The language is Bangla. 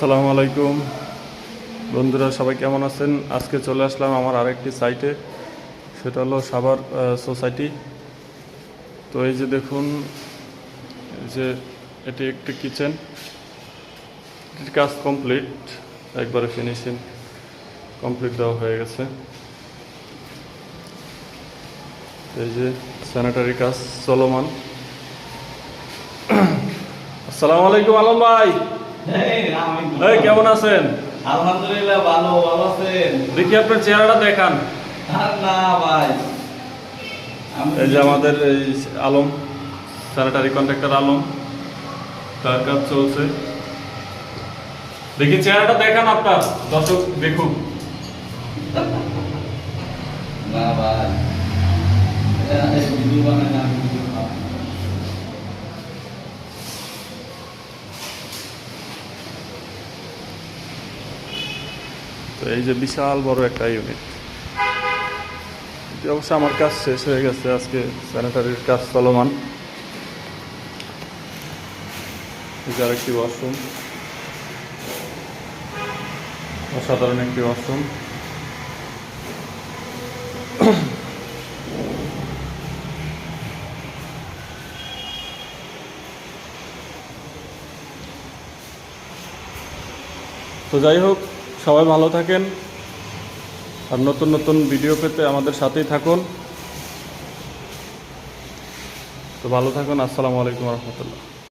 আসসালামু আলাইকুম বন্ধুরা, সবাই কেমন আছেন? আজকে চলে আসলাম আমার আরেকটি সাইটে, সেটা হলো সাভার সোসাইটি। তো এই যে দেখুন, এই যে এটি একটি কিচেন, এটির কাজ কমপ্লিট, একবারে ফিনিশিং কমপ্লিট দেওয়া হয়ে গেছে। এই যে স্যানিটারি কাজ চলমান। আসসালামু আলাইকুম আলম ভাই, এই কেমন আছেন? আলহামদুলিল্লাহ ভালো আছেন? দেখি আপনার চেহারাটা দেখান। না ভাই, এই যে আমাদের এই আলম, স্যানিটারি কন্ট্রাক্টর আলম, তার কাজ চলছে। দেখি চেহারাটা দেখান আপনার, দর্শক দেখুন। না ভাই, ভিডিও বানাই না, ভিডিও বানাই। তো এই যে বিশাল বড় একটা ইউনিট, অবশ্য আমার কাজ শেষ হয়ে গেছে, আজকে স্যানিটারির কাজ চলমান। এই যে আরেকটি ওয়াশরুম, অসাধারণ একটি ওয়াশরুম। তো যাই হোক, সবাই ভালো থাকেন, আর নতুন নতুন ভিডিও পেতে আমাদের সাথেই থাকুন। তো ভালো থাকুন। আসসালামু আলাইকুম রহমতুল্লাহ।